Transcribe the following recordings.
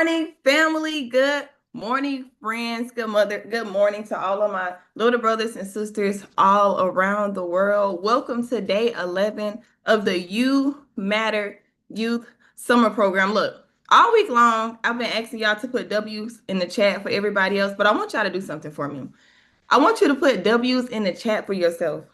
morning, family. Good morning, friends. Good morning to all of my little brothers and sisters all around the world. Welcome to day 11 of the You Matter Youth Summer Program. Look, all week long, I've been asking y'all to put W's in the chat for everybody else, but I want y'all to do something for me. I want you to put W's in the chat for yourself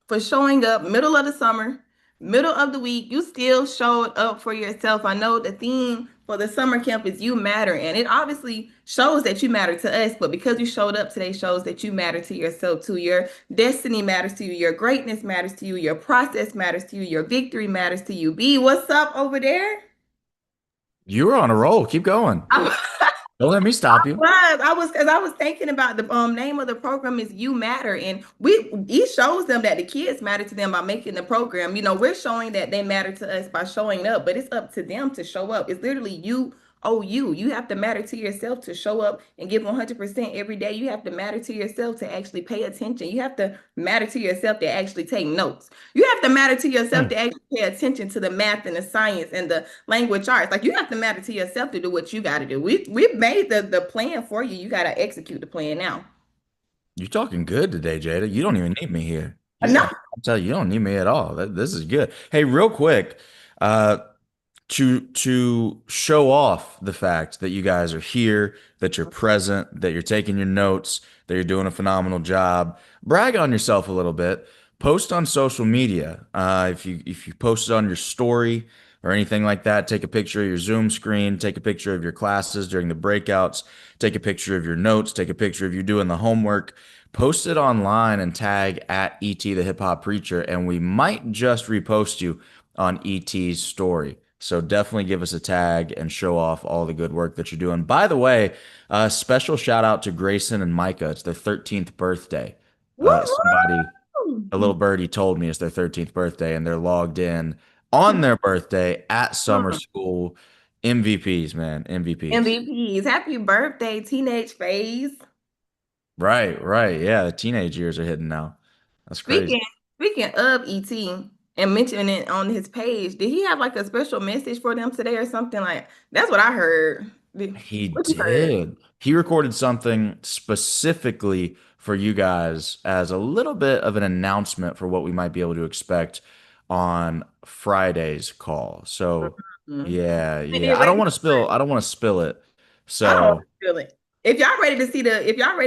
for showing up middle of the summer, middle of the week. You still showed up for yourself. I know the theme for the summer camp is you matter, and it obviously shows that you matter to us, but because you showed up today shows that you matter to yourself too. Your destiny matters to you, your greatness matters to you, your process matters to you, your victory matters to you. B, what's up over there? You were on a roll. Keep going. Don't let me stop you. Because I was thinking about the name of the program is You Matter, and he shows them that the kids matter to them by making the program. You know, we're showing that they matter to us by showing up, but it's up to them to show up. It's literally you. Oh, you have to matter to yourself to show up and give 100% every day. You have to matter to yourself to actually pay attention. You have to matter to yourself to actually take notes. You have to matter to yourself to actually pay attention to the math and the science and the language arts. Like you have to matter to yourself to do what you got to do. We've made the plan for you. You got to execute the plan now. You're talking good today, Jada. You don't even need me here. No. I'm telling you, you don't need me at all. This is good. Hey, real quick, uh, to show off the fact that you guys are here, that you're present, that you're taking your notes, that you're doing a phenomenal job. Brag on yourself a little bit. Post on social media. If you post it on your story or anything like that, take a picture of your Zoom screen, take a picture of your classes during the breakouts, take a picture of your notes, take a picture of you doing the homework. Post it online and tag at ET the Hip Hop Preacher, and we might just repost you on ET's story. So definitely give us a tag and show off all the good work that you're doing. By the way, special shout out to Grayson and Micah. It's their 13th birthday. Somebody, a little birdie told me it's their 13th birthday and they're logged in on their birthday at summer Woo! school. MVPs, man, MVPs. MVPs. Happy birthday, teenage phase. Right, right. Yeah, the teenage years are hitting now. That's crazy. Speaking speaking of ET and mentioning it on his page, did he have like a special message for them today or something like that's what I heard. He What you heard? did. He recorded something specifically for you guys as a little bit of an announcement for what we might be able to expect on Friday's call. So, Mhm. yeah, They yeah. did ready for it. I don't want to spill it. I don't want So, to feel it. If y'all ready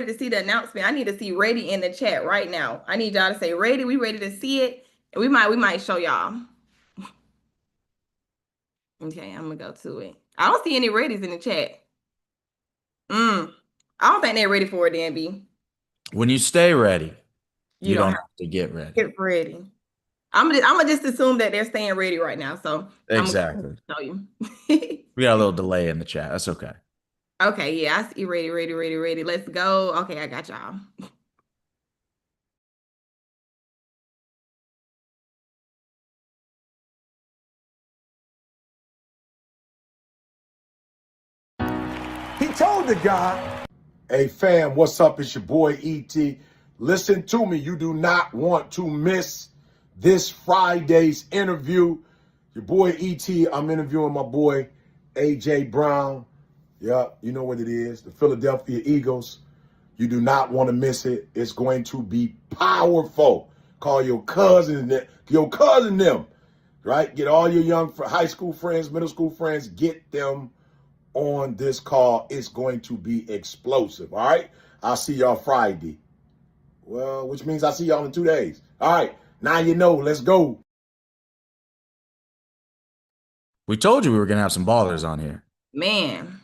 to see the announcement, I need to see ready in the chat right now. I need y'all to say ready. We ready to see it. And we might show y'all. Okay, I'm gonna go to it. I don't see any readies in the chat. I don't think they're ready for it, Dan B. when you stay ready, You you don't don't have have to get ready. to get ready. I'm gonna just assume that they're staying ready right now. So I'm gonna Exactly. show you. We got a little delay in the chat. That's okay. Okay, yeah, I see ready, ready, ready, ready. Let's go. Okay, I got y'all. He told the guy, hey fam, what's up? It's your boy ET. Listen to me. You do not want to miss this Friday's interview. Your boy ET, I'm interviewing my boy AJ Brown. Yeah, you know what it is. The Philadelphia Eagles. You do not want to miss it. It's going to be powerful. Call your cousin them, right? Get all your young high school friends, middle school friends, get them on this call. It's going to be explosive. All right. I'll see y'all Friday. Well, which means I'll see y'all in 2 days. All right. Now you know. Let's go. We told you we were going to have some ballers on here. Man,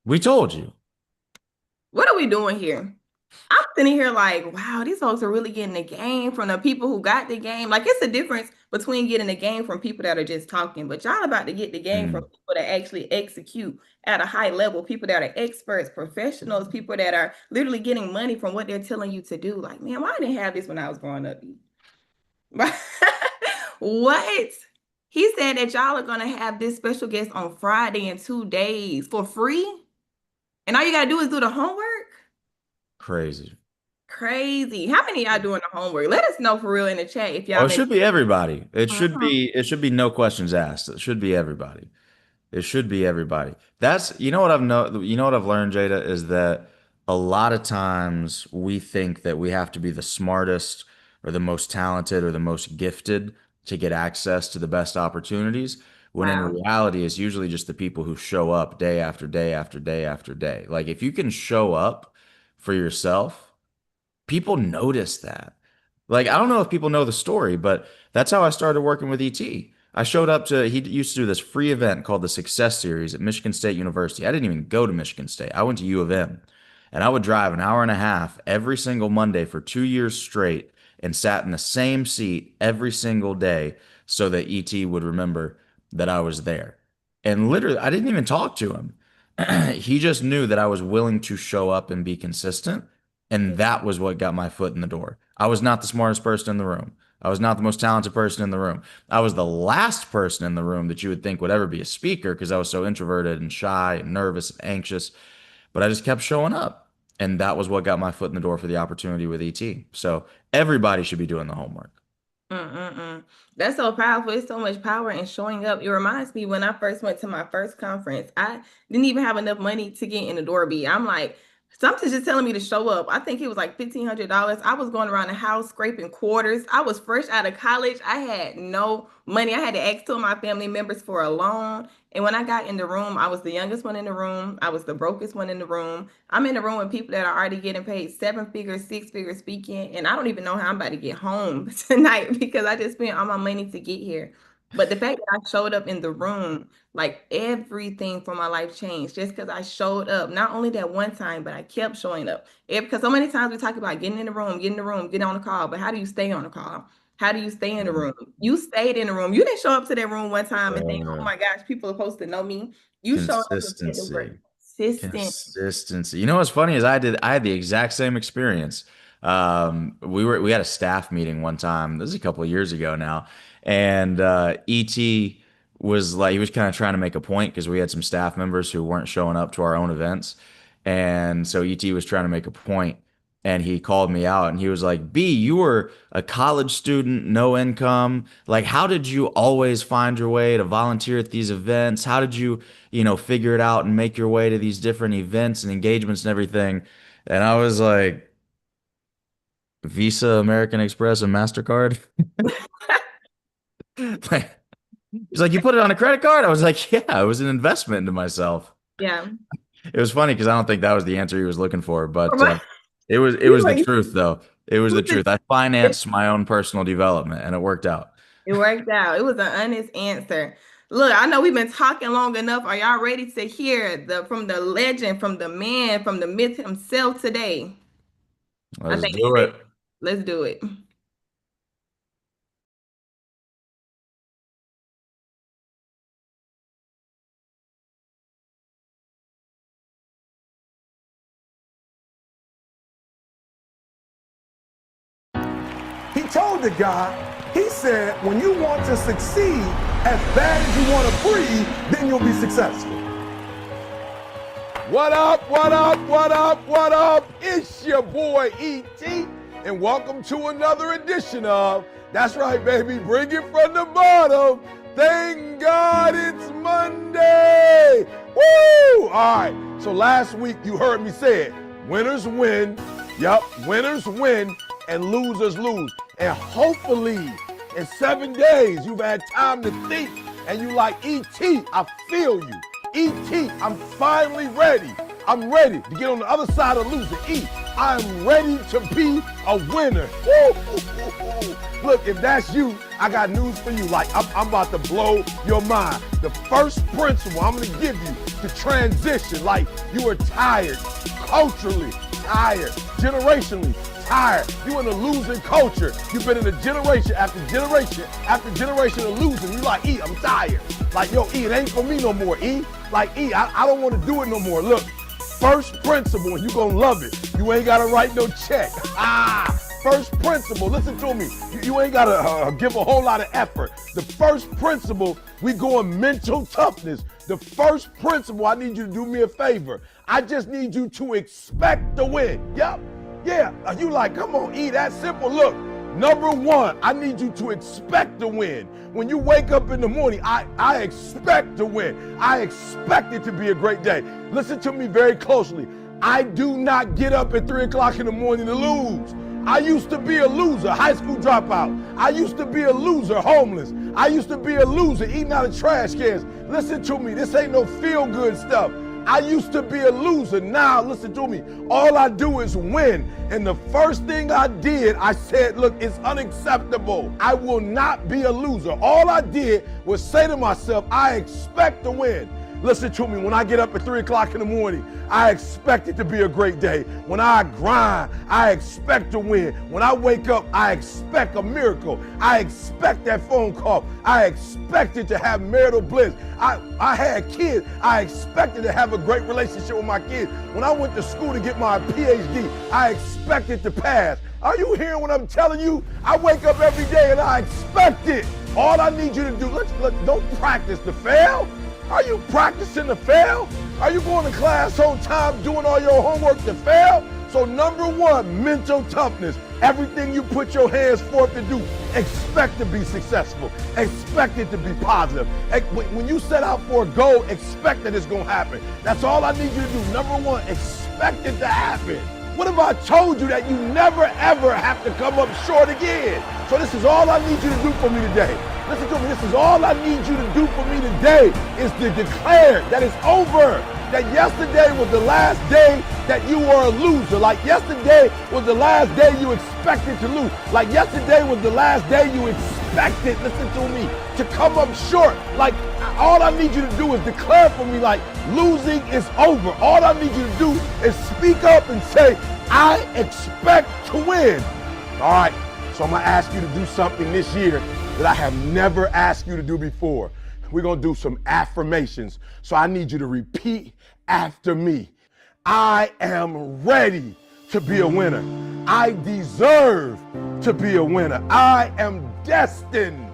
We told you. what are we doing here? I'm sitting here like, wow, these folks are really getting the game from the people who got the game. Like it's a difference between getting the game from people that are just talking, but y'all about to get the game from Mm. people that actually execute at a high level, people that are experts, professionals, people that are literally getting money from what they're telling you to do. Like, man, why didn't I have this when I was growing up? What? He said that y'all are gonna have this special guest on Friday in 2 days for free, and all you gotta do is do the homework. Crazy. Crazy. How many of y'all doing the homework? Let us know for real in the chat if Oh, y'all it been. should be everybody. Mhm. It should be no questions asked. It should be everybody. It should be everybody. That's you know what I've you know what I've learned, Jada, is that a lot of times we think that we have to be the smartest or the most talented or the most gifted to get access to the best opportunities, when in Wow. reality it's usually just the people who show up day after day after day after day. Like if you can show up for yourself, people notice that. Like, I don't know if people know the story, but that's how I started working with ET. I showed up to, he used to do this free event called the Success Series at Michigan State University. I didn't even go to Michigan State. I went to U of M. And I would drive an hour and a half every single Monday for 2 years straight and sat in the same seat every single day so that ET would remember that I was there. And literally, I didn't even talk to him. He just knew that I was willing to show up and be consistent. And that was what got my foot in the door. I was not the smartest person in the room. I was not the most talented person in the room. I was the last person in the room that you would think would ever be a speaker because I was so introverted and shy and nervous and anxious. But I just kept showing up. And that was what got my foot in the door for the opportunity with ET. So everybody should be doing the homework. Mm-mm-mm. That's so powerful. It's so much power in showing up. It reminds me when I first went to my first conference, I didn't even have enough money to get in the door be. I'm like, something's just telling me to show up. I think it was like $1,500. I was going around the house scraping quarters. I was fresh out of college. I had no money. I had to ask two of my family members for a loan. And when I got in the room, I was the youngest one in the room. I was the brokest one in the room. I'm in the room with people that are already getting paid 7 figures, 6 figures speaking, and I don't even know how I'm about to get home tonight because I just spent all my money to get here. But the fact that I showed up in the room, like everything for my life changed just because I showed up. Not only that one time, but I kept showing up. Because so many times we talk about getting in the room, getting on the call, but how do you stay on the call? How do you stay in the room? You stayed in the room. You didn't show up to that room one time and think, oh Uh, my gosh, people are supposed to know me. You showed up and said the word Consistency. consistent. Consistency. You know what's funny is I had the exact same experience. We had a staff meeting one time. This is a couple of years ago now, and ET was like he was kind of trying to make a point because we had some staff members who weren't showing up to our own events, and so ET was trying to make a point, and he called me out, and he was like, "B, you were a college student, no income. Like, how did you always find your way to volunteer at these events? How did you figure it out and make your way to these different events and engagements and everything?" And I was like, Visa, American Express, and MasterCard. Like, he's like, you put it on a credit card? I was like, yeah, it was an investment into myself. Yeah. It was funny because I don't think that was the answer he was looking for, but Right. it You was the were- truth though. It was the truth. I financed my own personal development and it worked out. It worked out. It was an honest answer. Look, I know we've been talking long enough. Are y'all ready to hear from the legend, from the man, from the myth himself today? I Let's think do we're it. ready. Let's do it. He told the guy, he said, when you want to succeed as bad as you want to breathe, then you'll be successful. What up, what up, what up, what up? It's your boy ET, and welcome to another edition of, that's right, baby, bring it from the bottom. Thank God it's Monday. Woo! All right, so last week you heard me say it. Winners win. Yep, winners win and losers lose. And hopefully in 7 days you've had time to think and you like, ET, I feel you. ET, I'm finally ready. I'm ready to get on the other side of losing. I'm ready to be a winner. Woo! Look, if that's you, I got news for you. Like, I'm about to blow your mind. The first principle I'm going to give you to transition, like you are tired, culturally tired, generationally tired. You in a losing culture. You've been in a generation after generation after generation of losing. You like, I'm tired. Like, yo, it ain't for me no more, Like, I don't want to do it no more. Look, first principle, and you gonna love it. You ain't gotta write no check. First principle, listen to me. You ain't gotta give a whole lot of effort. The first principle, we going mental toughness. The first principle, I need you to do me a favor. I just need you to expect to win. Yep. Yeah, you like, come on, that's simple. Look, Number one, I need you to expect to win. When you wake up in the morning, I expect to win. I expect it to be a great day. Listen to me very closely. I do not get up at 3 o'clock in the morning to lose. I used to be a loser, high school dropout. I used to be a loser, homeless. I used to be a loser, eating out of trash cans. Listen to me, this ain't no feel-good stuff. I used to be a loser. Now, listen to me. All I do is win. And the first thing I did, I said, look, it's unacceptable. I will not be a loser. All I did was say to myself, I expect to win. Listen to me, when I get up at 3 o'clock in the morning, I expect it to be a great day. When I grind, I expect to win. When I wake up, I expect a miracle. I expect that phone call. I expected to have marital bliss. I had kids. I expected to have a great relationship with my kids. When I went to school to get my PhD, I expected to pass. Are you hearing what I'm telling you? I wake up every day and I expect it. All I need you to do, don't practice to fail. Are you practicing to fail? Are you going to class on time, doing all your homework to fail? So number one, mental toughness. Everything you put your hands forth to do, expect to be successful. Expect it to be positive. When you set out for a goal, expect that it's going to happen. That's all I need you to do. Number one, expect it to happen. What if I told you that you never ever have to come up short again? So this is all I need you to do for me today. Listen to me, this is all I need you to do for me today is to declare that it's over. That yesterday was the last day that you were a loser. Like yesterday was the last day you expected to lose. Like yesterday was the last day you expected, listen to me, to come up short. Like all I need you to do is declare for me like losing is over. All I need you to do is speak up and say, I expect to win. All right, so I'm gonna ask you to do something this year that I have never asked you to do before. We're gonna do some affirmations. So I need you to repeat after me. I am ready to be a winner. I deserve to be a winner. I am destined.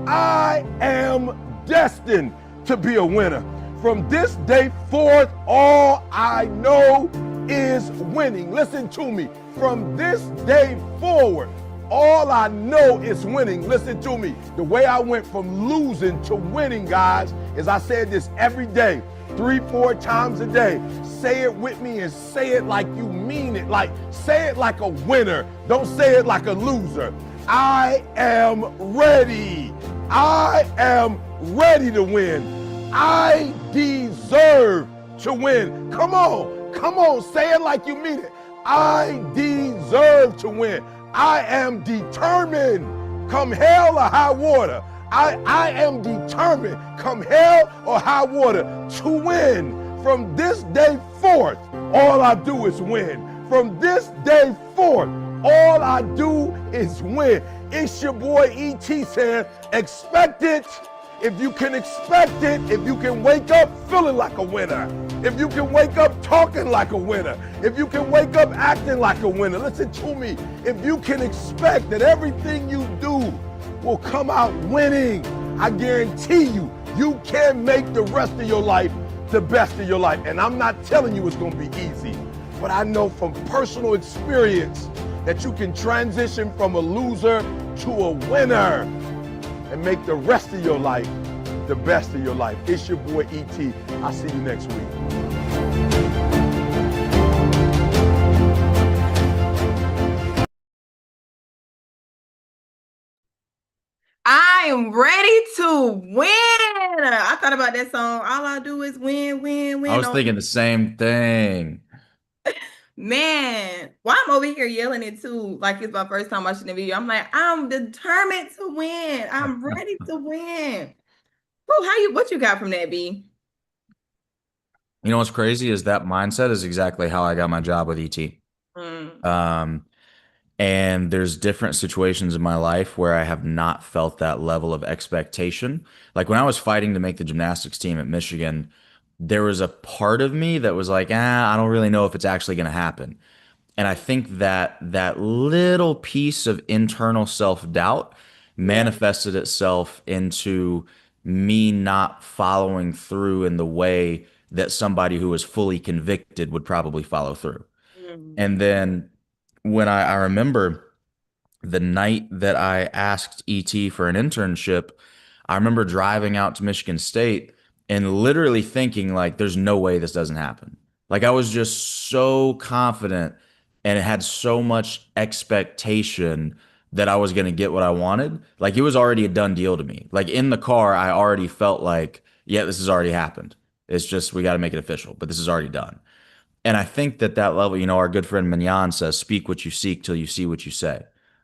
I am destined to be a winner. From this day forth, all I know is winning. Listen to me. From this day forward, all I know is winning. Listen to me. The way I went from losing to winning, guys, is I said this every day, 3-4 times a day. Say it with me and say it like you mean it. Like, say it like a winner. Don't say it like a loser. I am ready. I am ready to win. I deserve to win. Come on, say it like you mean it. I deserve to win. I am determined, come hell or high water. I am determined, come hell or high water, to win. From this day forth, all I do is win. From this day forth, all I do is win. It's your boy E.T. saying, expect it. If you can expect it, if you can wake up feeling like a winner, if you can wake up talking like a winner, if you can wake up acting like a winner, listen to me. If you can expect that everything you do will come out winning, I guarantee you, you can make the rest of your life the best of your life. And I'm not telling you it's going to be easy, but I know from personal experience that you can transition from a loser to a winner and make the rest of your life the best of your life. It's your boy E.T. I'll see you next week. I am ready to win. I thought about that song. All I do is win, win, win. I was thinking the same thing. Man, why I'm over here yelling it too, like it's my first time watching the video. I'm like, I'm determined to win. I'm ready to win. What you got from that, B? You know what's crazy is that mindset is exactly how I got my job with ET. And there's different situations in my life where I have not felt that level of expectation. Like when I was fighting to make the gymnastics team at Michigan, there was a part of me that was like, I don't really know if it's actually going to happen. And I think that that little piece of internal self-doubt manifested itself into me not following through in the way that somebody who was fully convicted would probably follow through. And then when I remember The night that I asked ET for an internship, I remember driving out to Michigan State and literally thinking like there's no way this doesn't happen. Like I was just so confident and it had so much expectation that I was going to get what I wanted. Like it was already a done deal to me. Like in the car, I already felt like, yeah, this has already happened. It's just we got to make it official, but this is already done. And I think that that level, our good friend Mignon says, speak what you seek till you see what you say.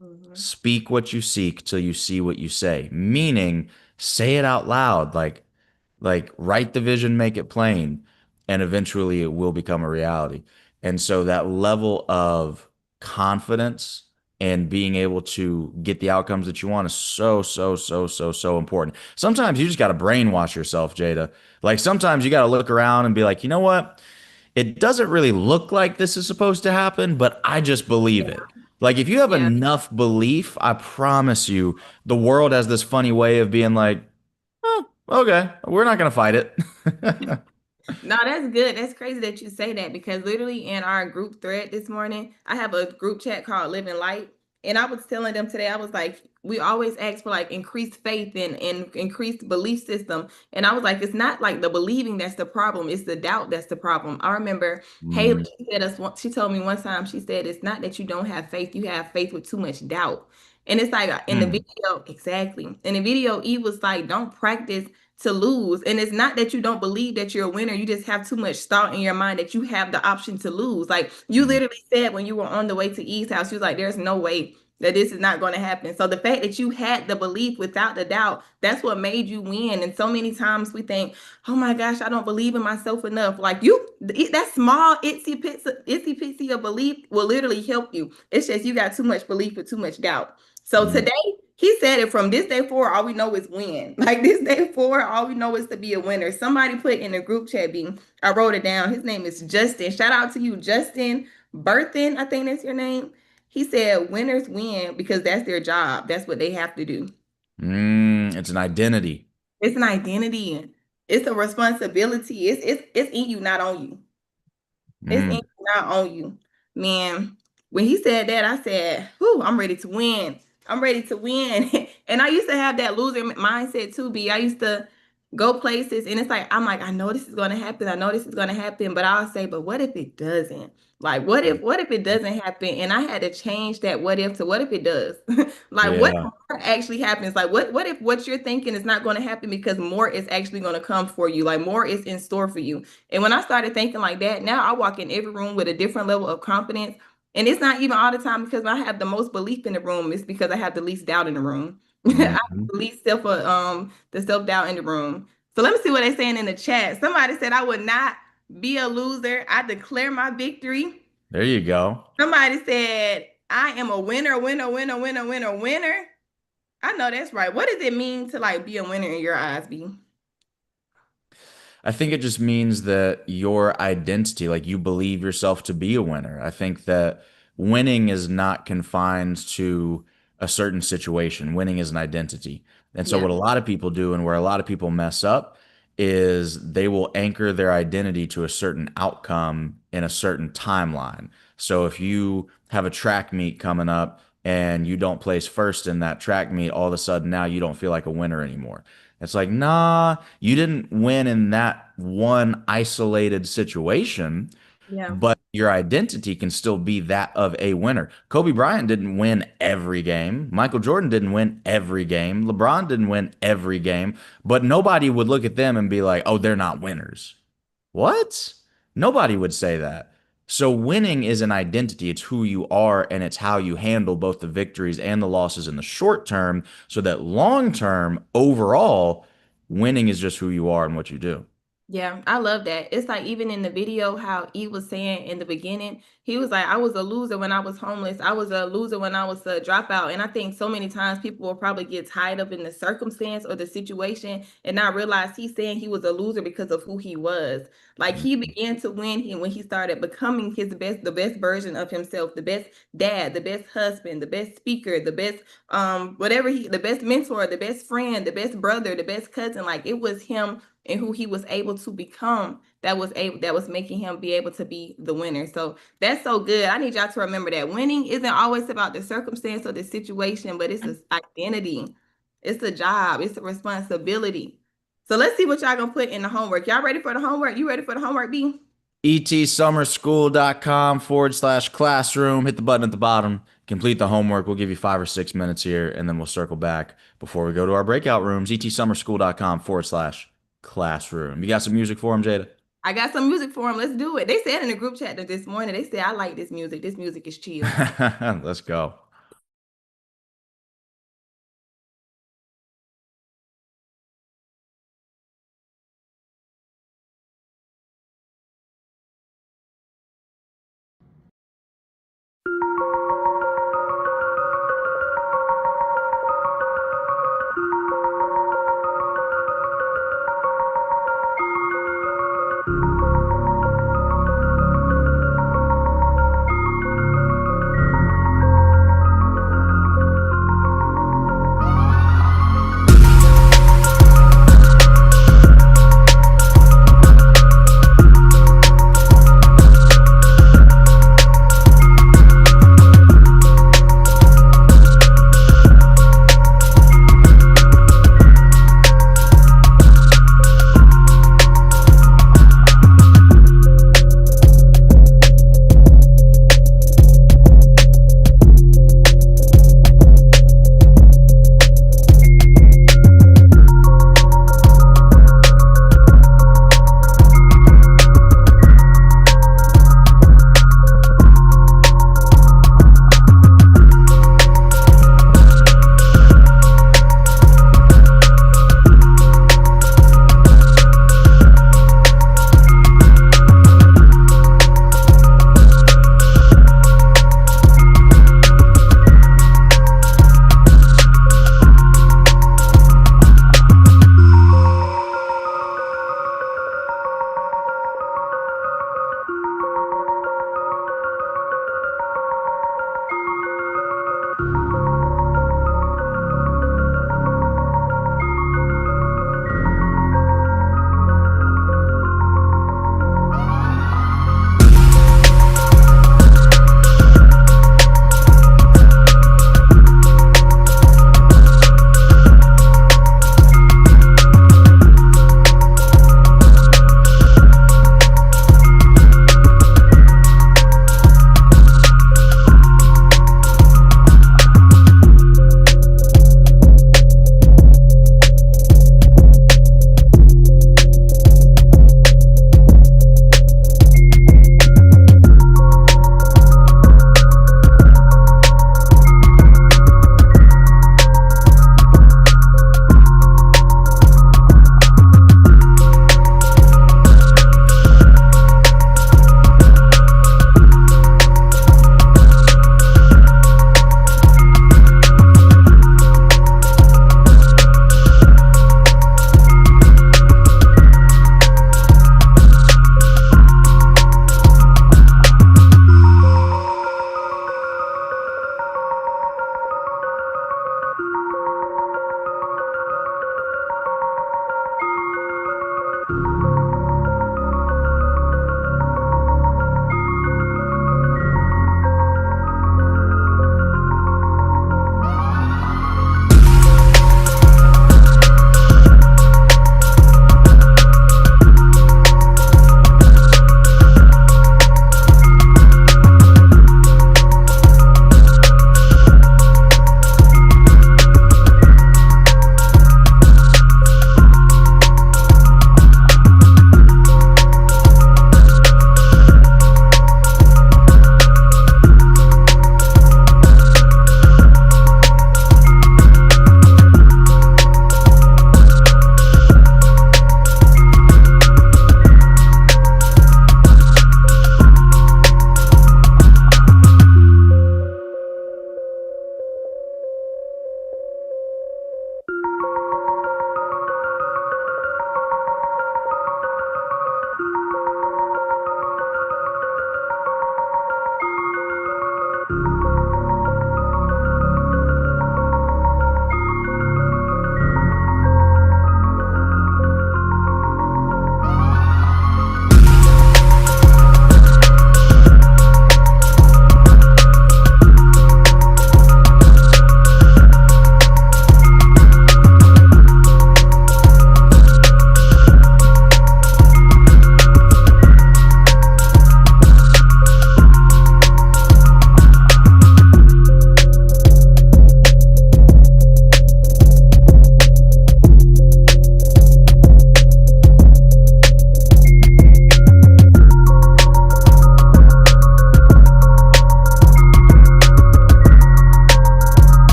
Mhm. Speak what you seek till you see what you say. Meaning, say it out loud. Like write the vision, make it plain, and eventually it will become a reality. And so that level of confidence and being able to get the outcomes that you want is so, so, so, so, so important. Sometimes you just got to brainwash yourself, Jada. Like sometimes you got to look around and be like, you know what? It doesn't really look like this is supposed to happen, but I just believe Yeah. it. Like if you have Yeah. enough belief, I promise you, the world has this funny way of being like, oh, okay, we're not gonna fight it. No, that's good. That's crazy that you say that because literally in our group thread this morning, I have a group chat called Living Light. And I was telling them today, I was like, we always ask for like increased faith and increased belief system. And I was like, it's not like the believing that's the problem, it's the doubt that's the problem. I remember Haley Mm, said she told me one time, she said, it's not that you don't have faith, you have faith with too much doubt. And it's like in the mm, video, exactly. In the video, Eve was like, don't practice to lose. And it's not that you don't believe that you're a winner. You just have too much thought in your mind that you have the option to lose. Like you mm, literally said when you were on the way to Eve's house, you was like, there's no way that this is not going to happen. So the fact that you had the belief without the doubt, that's what made you win. And so many times we think, oh my gosh, I don't believe in myself enough. Like that small itsy pitsy of belief will literally help you. It's just you got too much belief with too much doubt. So mm. today he said it from this day forward, all we know is win. Like this day forward, all we know is to be a winner. Somebody put in the group chat, B. I wrote it down. His name is Justin. Shout out to you, Justin Berthen. I think that's your name. He said winners win because that's their job. That's what they have to do. It's an identity. It's an identity. It's a responsibility. It's in you, not on you. It's in, Mm, not on you. Man, when he said that, I said, whew, I'm ready to win. I'm ready to win. And I used to have that loser mindset too, B. I used to go places and it's like, I'm like, I know this is gonna happen. I know this is gonna happen, but I'll say, but what if it doesn't? Like, what if it doesn't happen? And I had to change that what if to what if it does? Like what yeah. more actually happens? Like what if what you're thinking is not gonna happen because more is actually gonna come for you? Like more is in store for you. And when I started thinking like that, now I walk in every room with a different level of confidence. And it's not even all the time because I have the most belief in the room. It's because I have the least doubt in the room. I have Mhm. the least the self doubt in the room. So let me see what they're saying in the chat. Somebody said I would not be a loser. I declare my victory. There you go. Somebody said I am a winner, winner, winner, winner, winner, winner. I know that's right. What does it mean to like be a winner in your eyes, B? I think it just means that your identity, like you believe yourself to be a winner. I think that winning is not confined to a certain situation. Winning is an identity. And so, Yeah. what a lot of people do and where a lot of people mess up is they will anchor their identity to a certain outcome in a certain timeline. So, if you have a track meet coming up and you don't place first in that track meet, all of a sudden now you don't feel like a winner anymore. It's like, nah, you didn't win in that one isolated situation, Yeah. but your identity can still be that of a winner. Kobe Bryant didn't win every game. Michael Jordan didn't win every game. LeBron didn't win every game, but nobody would look at them and be like, oh, they're not winners. What? Nobody would say that. So winning is an identity. It's who you are and it's how you handle both the victories and the losses in the short term so that long term, overall, winning is just who you are and what you do. Yeah, I love that. It's like even in the video, how he was saying in the beginning, he was like, I was a loser when I was homeless. I was a loser when I was a dropout. And I think so many times people will probably get tied up in the circumstance or the situation and not realize he's saying he was a loser because of who he was. Like he began to win when he started becoming the best version of himself, the best dad, the best husband, the best speaker, the best the best mentor, the best friend, the best brother, the best cousin. Like it was him and who he was able to become that was making him be able to be the winner. So that's so good. I need y'all to remember that winning isn't always about the circumstance or the situation, but it's an identity. It's a job. It's a responsibility. So let's see what y'all gonna put in the homework. Y'all ready for the homework? You ready for the homework, B? etsummerschool.com/classroom. Hit the button at the bottom. Complete the homework. We'll give you 5 or 6 minutes here, and then we'll circle back before we go to our breakout rooms. etsummerschool.com/classroom. You got some music for him, Jada? I got some music for him. Let's do it. They said in the group chat this morning, they said, I like this music. This music is chill. Let's go.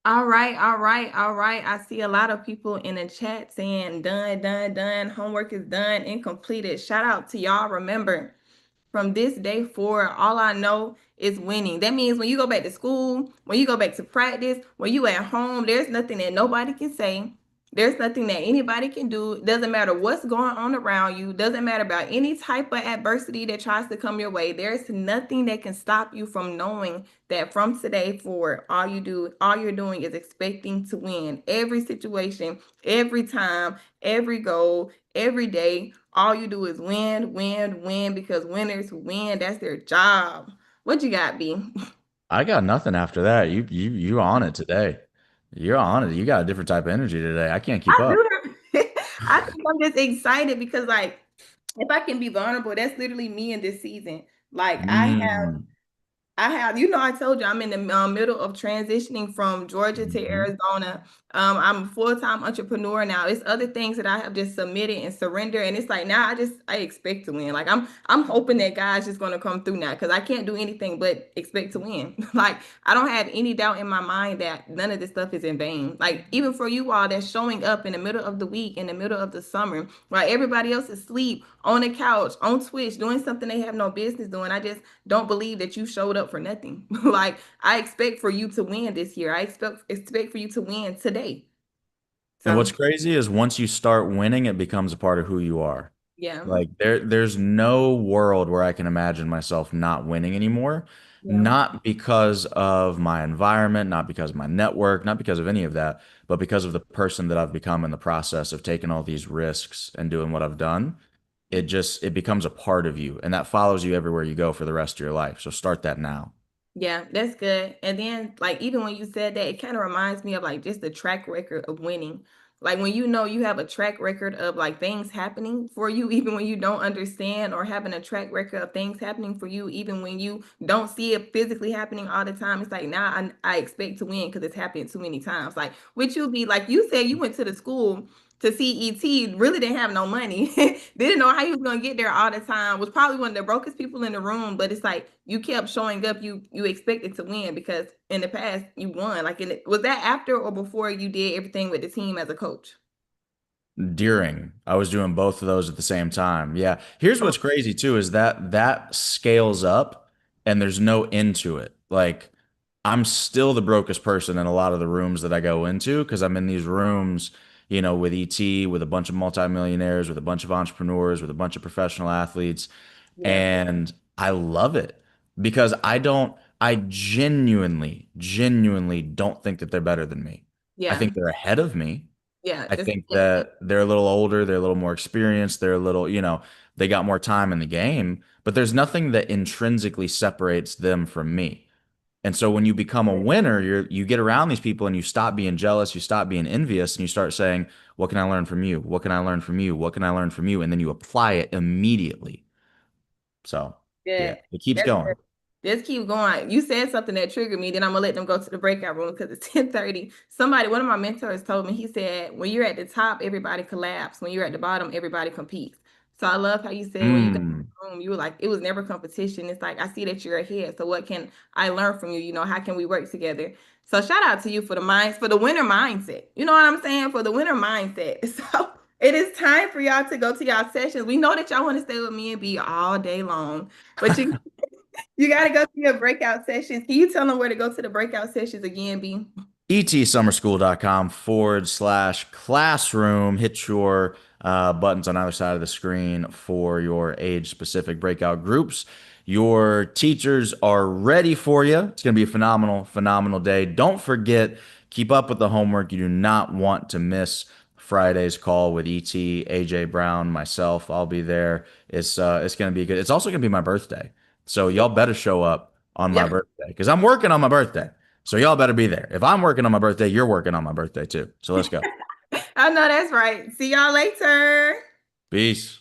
All right, all right, all right. I see a lot of people in the chat saying done, done, done. Homework is done and completed. Shout out to y'all. Remember, from this day forward, all I know is winning. That means when you go back to school, when you go back to practice, when you at home, there's nothing that nobody can say. There's nothing that anybody can do. Doesn't matter what's going on around you. Doesn't matter about any type of adversity that tries to come your way. There's nothing that can stop you from knowing that from today forward, all you're doing is expecting to win every situation, every time, every goal, every day. All you do is win, win, win because winners win. That's their job. What you got, B? I got nothing after that. You on it today. You're on it. You got a different type of energy today. I can't keep I up. do have, I think I'm just excited because like if I can be vulnerable, that's literally me in this season. Like Mm. I told you I'm in the middle of transitioning from Georgia to Mhm. Arizona. I'm a full-time entrepreneur now. It's other things that I have just submitted and surrendered, and it's like now I expect to win. Like I'm hoping that God's just gonna come through now because I can't do anything but expect to win. Like I don't have any doubt in my mind that none of this stuff is in vain. Like even for you all that's showing up in the middle of the week, in the middle of the summer, while everybody else is asleep on the couch, on Twitch, doing something they have no business doing. I just don't believe that you showed up for nothing. Like I expect for you to win this year. I expect for you to win today. And what's So crazy is once you start winning, it becomes a part of who you are. yeah, Like there's no world where I can imagine myself not winning anymore. yeah, Not because of my environment, not because of my network, not because of any of that, but because of the person that I've become in the process of taking all these risks and doing what I've done. It becomes a part of you, and that follows you everywhere you go for the rest of your life. So start that now. yeah, that's good. And then like even when you said that, it kind of reminds me of like just the track record of winning. Like when you know you have a track record of like things happening for you, even when you don't understand, or having a track record of things happening for you, even when you don't see it physically happening all the time. It's like now I expect to win because it's happened too many times. Like which you be like you said, you went to the school to see ET, really didn't have no money, didn't know how he was gonna get there all the time, was probably one of the brokest people in the room, but it's like you kept showing up, you expected to win because in the past you won. Like was that after or before you did everything with the team as a coach? During, I was doing both of those at the same time. Yeah. Here's Oh, what's crazy too is that that scales up and there's no end to it. Like I'm still the brokest person in a lot of the rooms that I go into because I'm in these rooms, with ET, with a bunch of multimillionaires, with a bunch of entrepreneurs, with a bunch of professional athletes. yeah, And I love it because I genuinely don't think that they're better than me. I yeah, think they're ahead of me. yeah. I This, think that they're a little older, they're a little more experienced, they're a little, they got more time in the game, but there's nothing that intrinsically separates them from me. And so when you become a winner, you get around these people and you stop being jealous, you stop being envious, and you start saying, "What can I learn from you? What can I learn from you? What can I learn from you?" And then you apply it immediately. So, yeah, good. it keeps That's going. good. Just keep going. You said something that triggered me. Then I'm gonna let them go to the breakout room because it's 10:30. One of my mentors told me, he said, when you're at the top, everybody collapse. When you're at the bottom, everybody competes. So I love how you said when you got in Mm. the room, you were like, it was never competition. It's like I see that you're ahead. So what can I learn from you? How can we work together? So shout out to you for for the winner mindset. You know what I'm saying? For the winner mindset. So it is time for y'all to go to y'all sessions. We know that y'all want to stay with me and be all day long, but you got to go to your breakout sessions. Can you tell them where to go to the breakout sessions again, B? etsummerschool.com/classroom. Hit your buttons on either side of the screen for your age specific breakout groups. Your teachers are ready for you. It's going to be a phenomenal day. Don't forget, keep up with the homework. You do not want to miss Friday's call with ET, AJ Brown, myself. I'll be there. It's going to be good. It's also going to be my birthday. So y'all better show up on my Yeah, birthday because I'm working on my birthday. So y'all better be there. If I'm working on my birthday, you're working on my birthday too. So let's go. I know that's right. See y'all later. Peace.